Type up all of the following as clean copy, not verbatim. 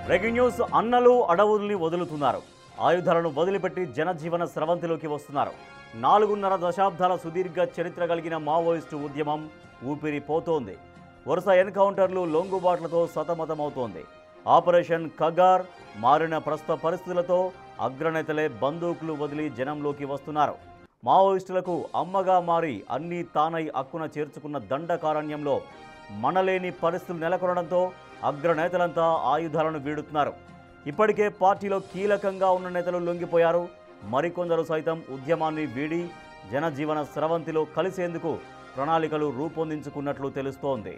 Breaking news అన్నలు అడవుల్ని వదులుతున్నారు. ఆయుధాలను వదిలిపెట్టి జనజీవన స్రవంతిలోకి వస్తున్నారు. 4.5 దశాబ్దాల సుదీర్ఘ చరిత్ర కలిగిన మావోయిస్టు ఉద్యమం ఊపిరిపోతోంది. వరుస ఎన్కౌంటర్లు, లొంగుబాట్లతో సతమతమవుతోంది. ఆపరేషన్ కగార్ మారిన ప్రస్తుత పరిస్థితులతో అగ్రనేతలే బందూకులు వదిలి జనంలోకి వస్తున్నారు. మావోయిస్టులకు అమ్మగా మారి అన్నీ తానై అక్కున చేర్చుకున్న దండకారణ్యంలో మనలేని పరిస్థితులు నెలకొనడంతో అగ్రనేతలంతా ఆయుధాలను వీడుతున్నారు. ఇప్పటికే పార్టీలో కీలకంగా ఉన్న నేతలు లొంగిపోయారు. మరికొందరు సైతం ఉద్యమాన్ని వీడి జనజీవన స్రవంతిలో కలిసేందుకు ప్రణాళికలు రూపొందించుకున్నట్లు తెలుస్తోంది.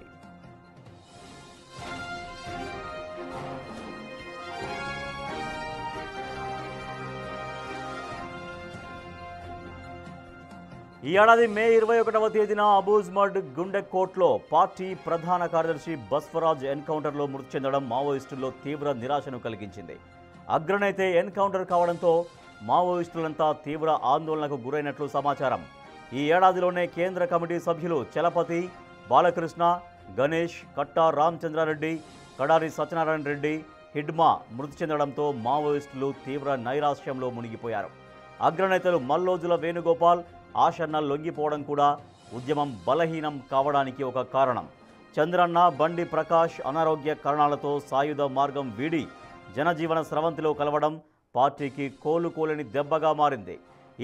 ఈ ఏడాది మే 21వ తేదీన అబూజ్మడ్ గుండెకోట్లో పార్టీ ప్రధాన కార్యదర్శి బస్వరాజ్ ఎన్కౌంటర్లో మృతి చెందడం మావోయిస్టుల్లో తీవ్ర నిరాశను కలిగించింది. అగ్రనేతే ఎన్కౌంటర్ కావడంతో మావోయిస్టులంతా తీవ్ర ఆందోళనకు గురైనట్లు సమాచారం. ఈ ఏడాదిలోనే కేంద్ర కమిటీ సభ్యులు చలపతి, బాలకృష్ణ, గణేష్, కట్టా రామచంద్రారెడ్డి, కడారి సత్యనారాయణ రెడ్డి, హిడ్మా మృతి చెందడంతో మావోయిస్టులు తీవ్ర నైరాశ్యంలో మునిగిపోయారు. అగ్రనేతలు మల్లోజుల వేణుగోపాల్, ఆషన్న లొంగిపోవడం కూడా ఉద్యమం బలహీనం కావడానికి ఒక కారణం. చంద్రన్న, బండి ప్రకాష్ అనారోగ్య కారణాలతో సాయుధ మార్గం వీడి జనజీవన స్రవంతిలో కలవడం పార్టీకి కోలుకోలేని దెబ్బగా మారింది.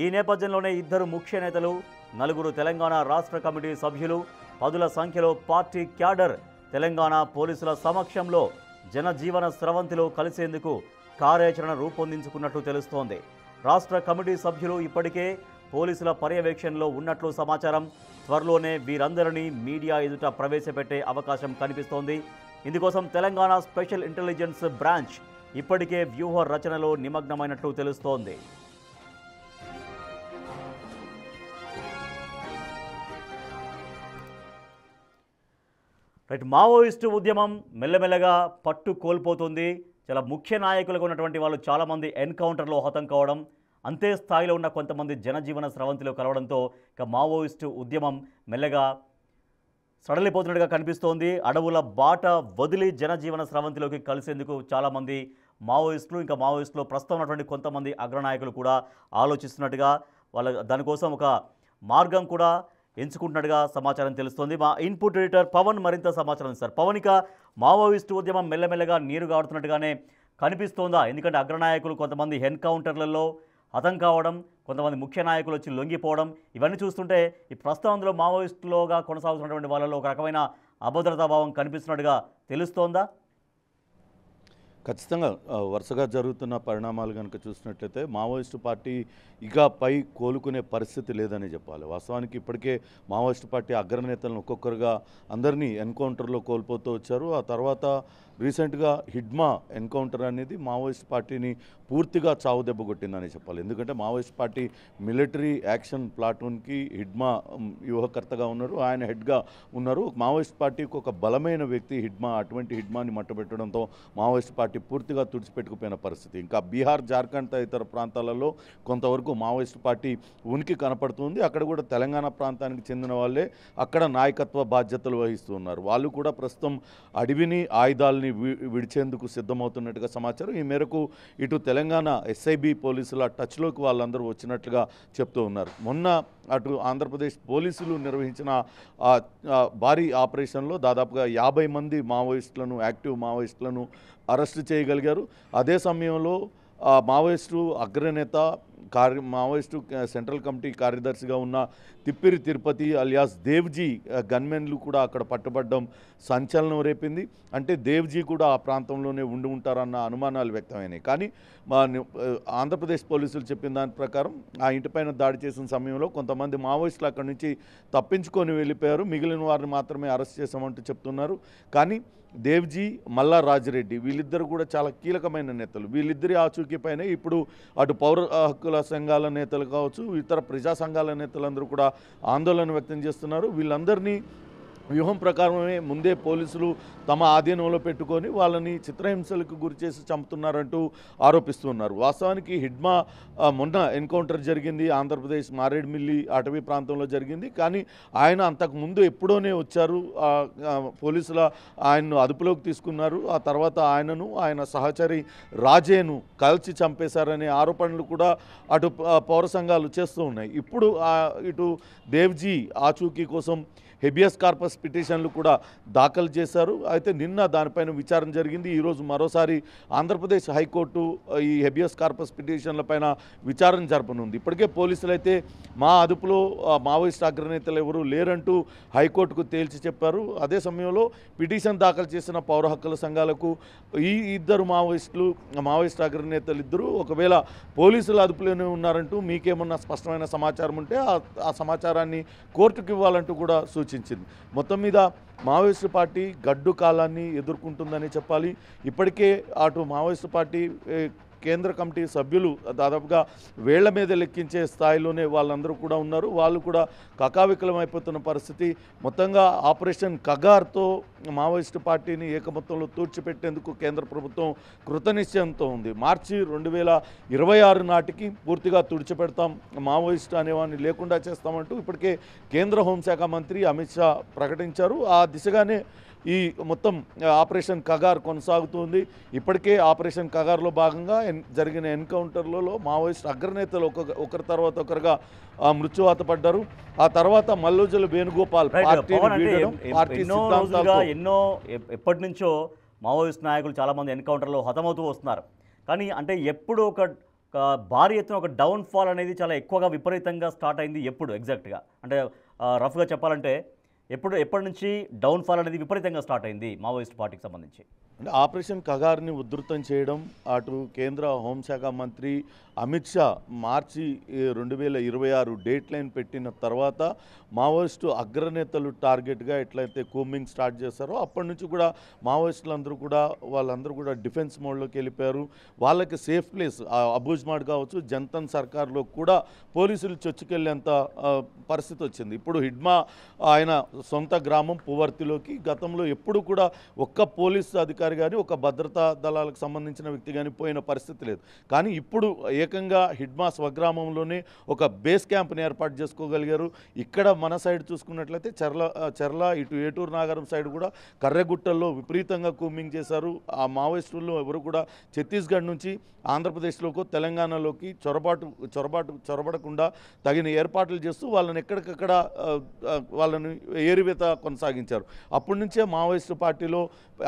ఈ నేపథ్యంలోనే 2 ముఖ్య నేతలు, 4 తెలంగాణ రాష్ట్ర కమిటీ సభ్యులు, 10ల సంఖ్యలో పార్టీ క్యాడర్ తెలంగాణ పోలీసుల సమక్షంలో జనజీవన స్రవంతిలో కలిసేందుకు కార్యాచరణ రూపొందించుకున్నట్లు తెలుస్తోంది. రాష్ట్ర కమిటీ సభ్యులు ఇప్పటికే పోలీసుల పర్యవేక్షణలో ఉన్నట్లు సమాచారం. త్వరలోనే వీరందరినీ మీడియా ఎదుట ప్రవేశపెట్టే అవకాశం కనిపిస్తోంది. ఇందుకోసం తెలంగాణ స్పెషల్ ఇంటెలిజెన్స్ బ్రాంచ్ ఇప్పటికే వ్యూహ రచనలో నిమగ్నమైనట్లు తెలుస్తోంది. మావోయిస్టు ఉద్యమం మెల్లమెల్లగా పట్టు కోల్పోతుంది. చాలా ముఖ్య నాయకులుగా ఉన్నటువంటి వాళ్ళు చాలామంది ఎన్కౌంటర్లో హతం కావడం, అంతే స్థాయిలో ఉన్న కొంతమంది జనజీవన స్రవంతిలో కలవడంతో ఇక మావోయిస్టు ఉద్యమం మెల్లగా సడలిపోతున్నట్టుగా కనిపిస్తోంది. అడవుల బాట వదిలి జనజీవన స్రవంతిలోకి కలిసేందుకు చాలామంది మావోయిస్టులు, ఇంకా మావోయిస్టులో ప్రస్తుతం ఉన్నటువంటి కొంతమంది అగ్రనాయకులు కూడా ఆలోచిస్తున్నట్టుగా, వాళ్ళ దానికోసం ఒక మార్గం కూడా ఎంచుకుంటున్నట్టుగా సమాచారం తెలుస్తోంది. మా ఇన్పుట్ ఎడిటర్ పవన్ మరింత సమాచారం ఇస్తారు. పవన్, ఇక మావోయిస్టు ఉద్యమం మెల్లమెల్లగా నీరుగాడుతున్నట్టుగానే కనిపిస్తోందా? ఎందుకంటే అగ్రనాయకులు కొంతమంది ఎన్కౌంటర్లలో హతం కావడం, కొంతమంది ముఖ్య నాయకులు వచ్చి లొంగిపోవడం, ఇవన్నీ చూస్తుంటే ఈ ప్రస్తుతం అందులో మావోయిస్టులోగా కొనసాగుతున్నటువంటి వాళ్ళలో ఒక రకమైన అభద్రతాభావం కనిపిస్తున్నట్టుగా తెలుస్తోందా? ఖచ్చితంగా వరుసగా జరుగుతున్న పరిణామాలు కనుక చూసినట్లయితే మావోయిస్టు పార్టీ ఇకపై కోలుకునే పరిస్థితి లేదని చెప్పాలి. వాస్తవానికి ఇప్పటికే మావోయిస్టు పార్టీ అగ్రనేతలను ఒక్కొక్కరుగా అందరినీ ఎన్కౌంటర్లో కోల్పోతూ వచ్చారు. ఆ తర్వాత రీసెంట్గా హిడ్మా ఎన్కౌంటర్ అనేది మావోయిస్ట్ పార్టీని పూర్తిగా చావు దెబ్బ కొట్టిందని చెప్పాలి. ఎందుకంటే మావోయిస్ట్ పార్టీ మిలిటరీ యాక్షన్ ప్లాటూన్కి హిడ్మా వ్యూహకర్తగా ఉన్నారు, ఆయన హెడ్గా ఉన్నారు. మావోయిస్ట్ పార్టీకి ఒక బలమైన వ్యక్తి హిడ్మా. అటువంటి హిడ్మాని మట్టబెట్టడంతో మావోయిస్ట్ పార్టీ పూర్తిగా తుడిచిపెట్టుకుపోయిన పరిస్థితి. ఇంకా బీహార్, జార్ఖండ్ తదితర ప్రాంతాలలో కొంతవరకు మావోయిస్ట్ పార్టీ ఉనికి కనపడుతుంది. అక్కడ కూడా తెలంగాణ ప్రాంతానికి చెందిన వాళ్ళే అక్కడ నాయకత్వ బాధ్యతలు వహిస్తున్నారు. వాళ్ళు కూడా ప్రస్తుతం అడవిని, ఆయుధాలని విడిచేందుకు సిద్ధమవుతున్నట్టుగా సమాచారం. ఈ మేరకు ఇటు తెలంగాణ ఎస్ఐబి పోలీసుల టచ్లోకి వాళ్ళందరూ వచ్చినట్లుగా చెప్తూ ఉన్నారు. మొన్న అటు ఆంధ్రప్రదేశ్ పోలీసులు నిర్వహించిన భారీ ఆపరేషన్లో దాదాపుగా 50 మంది మావోయిస్టులను, యాక్టివ్ మావోయిస్టులను అరెస్టు చేయగలిగారు. అదే సమయంలో మావోయిస్టు అగ్రనేత మావోయిస్టు సెంట్రల్ కమిటీ కార్యదర్శిగా ఉన్న తిప్పిరి తిరుపతి అలియాస్ దేవ్జీ గన్మెన్లు కూడా అక్కడ పట్టుబడడం సంచలనం రేపింది. అంటే దేవ్జీ కూడా ఆ ప్రాంతంలోనే ఉండి ఉంటారన్న అనుమానాలు వ్యక్తమైనాయి. కానీ ఆంధ్రప్రదేశ్ పోలీసులు చెప్పిన దాని ప్రకారం ఆ ఇంటిపైన దాడి చేసిన సమయంలో కొంతమంది మావోయిస్టులు అక్కడి నుంచి తప్పించుకొని వెళ్ళిపోయారు. మిగిలిన వారిని మాత్రమే అరెస్ట్ చేశామంటూ చెప్తున్నారు. కానీ దేవ్జీ, మల్లా రాజిరెడ్డి వీళ్ళిద్దరు కూడా చాలా కీలకమైన నేతలు. వీళ్ళిద్దరి ఆచూకీపైనే ఇప్పుడు అటు పౌర హక్కుల సంఘాల నేతలు కావచ్చు, ఇతర ప్రజా సంఘాల నేతలందరూ కూడా ఆందోళన వ్యక్తం చేస్తున్నారు. వీళ్ళందరినీ వ్యూహం ప్రకారమే ముందే పోలీసులు తమ ఆధీనంలో పెట్టుకొని వాళ్ళని చిత్రహింసలకు గురిచేసి చంపుతున్నారంటూ ఆరోపిస్తున్నారు. వాస్తవానికి హిడ్మా మొన్న ఎన్కౌంటర్ జరిగింది ఆంధ్రప్రదేశ్ మారేడుమిల్లి అటవీ ప్రాంతంలో జరిగింది. కానీ ఆయన అంతకుముందు ఎప్పుడోనే వచ్చారు, పోలీసుల ఆయన్ను అదుపులోకి తీసుకున్నారు. ఆ తర్వాత ఆయనను ఆయన సహచరి రాజేను కాల్చి చంపేశారనే ఆరోపణలు కూడా అటు పౌర సంఘాలు చేస్తూ ఉన్నాయి. ఇప్పుడు ఇటు దేవ్జీ ఆచూకీ కోసం హెబియస్ కార్పస్ పిటిషన్లు కూడా దాఖలు చేశారు. అయితే నిన్న దానిపైన విచారణ జరిగింది. ఈరోజు మరోసారి ఆంధ్రప్రదేశ్ హైకోర్టు ఈ హెబియస్ కార్పస్ పిటిషన్లపైన విచారణ జరపనుంది. ఇప్పటికే పోలీసులు అయితే మా అదుపులో మావోయిస్ట్ అగ్రనేతలు ఎవరు లేరంటూ హైకోర్టుకు తేల్చి చెప్పారు. అదే సమయంలో పిటిషన్ దాఖలు చేసిన పౌర హక్కుల సంఘాలకు ఈ ఇద్దరు మావోయిస్ట్ అగ్రనేతలు ఇద్దరు ఒకవేళ పోలీసుల అదుపులోనే ఉన్నారంటూ మీకేమన్నా స్పష్టమైన సమాచారం ఉంటే ఆ సమాచారాన్ని కోర్టుకు ఇవ్వాలంటూ కూడా సూచించింది. మొత్తం మీద మావోయిస్టు పార్టీ గడ్డు కాలాన్ని ఎదుర్కొంటుందని చెప్పాలి. ఇప్పటికే అటు మావోయిస్టు పార్టీ కేంద్ర కమిటీ సభ్యులు దాదాపుగా వేళ్ల మీద లెక్కించే స్థాయిలోనే వాళ్ళందరూ కూడా ఉన్నారు. వాళ్ళు కూడా కకావికలమైపోతున్న పరిస్థితి. మొత్తంగా ఆపరేషన్ కగార్తో మావోయిస్టు పార్టీని ఏకమొత్తంలో తూర్చిపెట్టేందుకు కేంద్ర ప్రభుత్వం కృతనిశ్చయంతో ఉంది. మార్చి 2026 నాటికి పూర్తిగా తుడిచిపెడతాం, మావోయిస్టు అనేవాడిని లేకుండా చేస్తామంటూ ఇప్పటికే కేంద్ర హోంశాఖ మంత్రి అమిత్ షా ప్రకటించారు. ఆ దిశగానే ఈ మొత్తం ఆపరేషన్ కగార్ కొనసాగుతుంది. ఇప్పటికే ఆపరేషన్ కగార్లో భాగంగా జరిగిన ఎన్కౌంటర్లలో మావోయిస్ట్ అగ్రనేతలు ఒకరి తర్వాత ఒకరుగా మృత్యువాత పడ్డారు. ఆ తర్వాత మల్లోజుల వేణుగోపాల్ ఎప్పటి నుంచో మావోయిస్ట్ నాయకులు చాలామంది ఎన్కౌంటర్లో హతమవుతూ వస్తున్నారు. కానీ అంటే ఎప్పుడు ఒక భారీ ఎత్తున ఒక డౌన్ఫాల్ అనేది చాలా ఎక్కువగా విపరీతంగా స్టార్ట్ అయింది ఎప్పుడు ఎగ్జాక్ట్గా? అంటే రఫ్గా చెప్పాలంటే ఎప్పటి నుంచి డౌన్ఫాల్ అనేది విపరీతంగా స్టార్ట్ అయింది మావోయిస్ట్ పార్టీకి సంబంధించి? అంటే ఆపరేషన్ కగార్ని ఉధృతం చేయడం అటు కేంద్ర హోంశాఖ మంత్రి అమిత్ షా మార్చి 2026 డేట్ లైన్ పెట్టిన తర్వాత మావోయిస్టు అగ్రనేతలు టార్గెట్గా ఎట్లయితే కూంబింగ్ స్టార్ట్ చేశారో అప్పటి నుంచి కూడా వాళ్ళందరూ కూడా డిఫెన్స్ మోడ్లోకి వెళ్ళిపోయారు. వాళ్ళకి సేఫ్ ప్లేస్ అబూజ్మాడ్ కావచ్చు, జంతన్ సర్కార్లో కూడా పోలీసులు చొచ్చుకెళ్ళేంత పరిస్థితి వచ్చింది. ఇప్పుడు హిడ్మా ఆయన సొంత గ్రామం పువర్తిలోకి గతంలో ఎప్పుడు కూడా ఒక్క పోలీసు అధికారి కానీ ఒక భద్రతా దళాలకు సంబంధించిన వ్యక్తి కానీ పోయిన పరిస్థితి లేదు. కానీ ఇప్పుడు ఏకంగా హిడ్మా స్వగ్రామంలోనే ఒక బేస్ క్యాంప్ని ఏర్పాటు చేసుకోగలిగారు. ఇక్కడ మన సైడ్ చూసుకున్నట్లయితే చెర్ల ఇటు ఏటూరు నాగరం సైడ్ కూడా కర్రెగుట్టల్లో విపరీతంగా కూంబింగ్ చేశారు. ఆ మావోయిస్టుల్లో ఎవరు కూడా ఛత్తీస్గఢ్ నుంచి ఆంధ్రప్రదేశ్లోకి తెలంగాణలోకి చొరబడకుండా తగిన ఏర్పాట్లు చేస్తూ వాళ్ళని ఎక్కడికక్కడ వాళ్ళని ఏరివేత కొనసాగించారు. అప్పటి నుంచే మావోయిస్టు పార్టీలో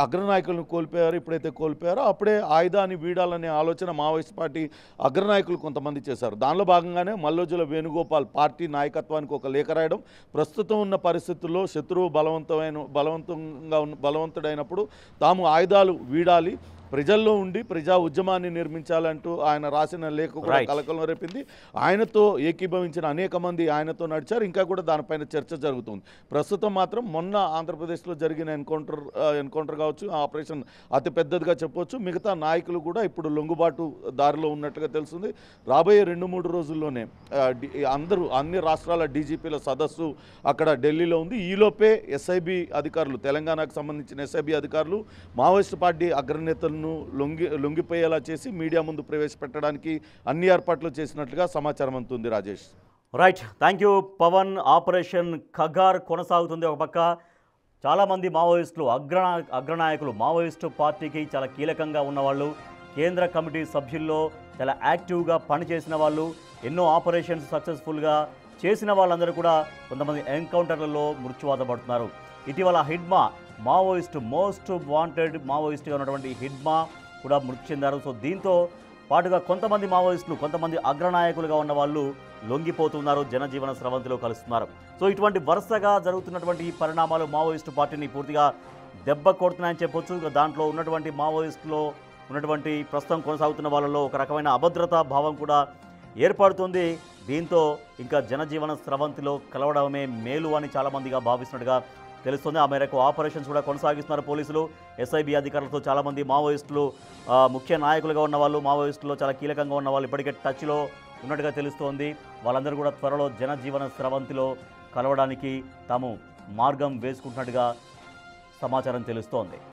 అగ్రనాయకులను కోల్పోయారు. ఎప్పుడైతే కోల్పోయారో అప్పుడే ఆయుధాన్ని వీడాలనే ఆలోచన మావోయిస్ట్ పార్టీ అగ్రనాయకులు కొంతమంది చేశారు. దానిలో భాగంగానే మల్లోజుల వేణుగోపాల్ పార్టీ నాయకత్వానికి ఒక లేఖ రాయడం, ప్రస్తుతం ఉన్న పరిస్థితుల్లో శత్రువు బలవంతుడైనప్పుడు తాము ఆయుధాలు వీడాలి, ప్రజల్లో ఉండి ప్రజా ఉద్యమాన్ని నిర్మించాలంటూ ఆయన రాసిన లేఖ కూడా కలకలం రేపింది. ఆయనతో ఏకీభవించిన అనేక మంది ఆయనతో నడిచారు. ఇంకా కూడా దానిపైన చర్చ జరుగుతుంది. ప్రస్తుతం మాత్రం మొన్న ఆంధ్రప్రదేశ్లో జరిగిన ఎన్కౌంటర్ కావచ్చు, ఆపరేషన్ అతి పెద్దదిగా చెప్పవచ్చు. మిగతా నాయకులు కూడా ఇప్పుడు లొంగుబాటు దారిలో ఉన్నట్టుగా తెలుస్తుంది. రాబోయే 2-3 రోజుల్లోనే అన్ని రాష్ట్రాల డీజీపీల సదస్సు అక్కడ ఢిల్లీలో ఉంది. ఈలోపే ఎస్ఐబి అధికారులు, తెలంగాణకు సంబంధించిన ఎస్ఐబి అధికారులు మావోయిస్టు పార్టీ అగ్రనేతలు లొంగిపోయేలా చేసి మీడియా ముందు ప్రవేశపెట్టడానికి అన్ని ఏర్పాట్లు చేసినట్లుగా సమాచారం అందుతుంది. Rajesh, right, thank you Pavan. Operation Kagar కొనసాగుతుంది. ఒక పక్క చాలామంది మావోయిస్టులు అగ్రనాయకులు మావోయిస్టు పార్టీకి చాలా కీలకంగా ఉన్నవాళ్ళు, కేంద్ర కమిటీ సభ్యుల్లో చాలా యాక్టివ్గా పనిచేసిన వాళ్ళు, ఎన్నో ఆపరేషన్స్ సక్సెస్ఫుల్గా చేసిన వాళ్ళందరూ కూడా కొంతమంది ఎన్కౌంటర్లలో మృత్యువాత పడుతున్నారు. ఇటీవల హిడ్మా మోస్ట్ వాంటెడ్ మావోయిస్ట్గా ఉన్నటువంటి హిడ్మా కూడా మృతి చెందారు. సో దీంతో పాటుగా కొంతమంది మావోయిస్టులు, కొంతమంది అగ్రనాయకులుగా ఉన్న వాళ్ళు లొంగిపోతున్నారు, జనజీవన స్రవంతిలో కలుస్తున్నారు. సో ఇటువంటి వరుసగా జరుగుతున్నటువంటి ఈ పరిణామాలు మావోయిస్టు పార్టీని పూర్తిగా దెబ్బ కొడుతున్నాయని చెప్పొచ్చు. దాంట్లో ఉన్నటువంటి మావోయిస్టులో ఉన్నటువంటి ప్రస్తుతం కొనసాగుతున్న వాళ్ళలో ఒక రకమైన అభద్రతా భావం కూడా ఏర్పడుతుంది. దీంతో ఇంకా జనజీవన స్రవంతిలో కలవడమే మేలు అని చాలామందిగా భావిస్తున్నట్టుగా తెలుస్తుంది. ఆ మేరకు ఆపరేషన్స్ కూడా కొనసాగిస్తున్నారు పోలీసులు. ఎస్ఐబి అధికారులతో చాలామంది మావోయిస్టులు, ముఖ్య నాయకులుగా ఉన్న వాళ్ళు, మావోయిస్టులో చాలా కీలకంగా ఉన్న వాళ్ళు ఇప్పటికే టచ్లో ఉన్నట్టుగా తెలుస్తోంది. వాళ్ళందరూ కూడా త్వరలో జనజీవన స్రవంతిలో కలవడానికి తాము మార్గం వేసుకుంటున్నట్టుగా సమాచారం తెలుస్తోంది.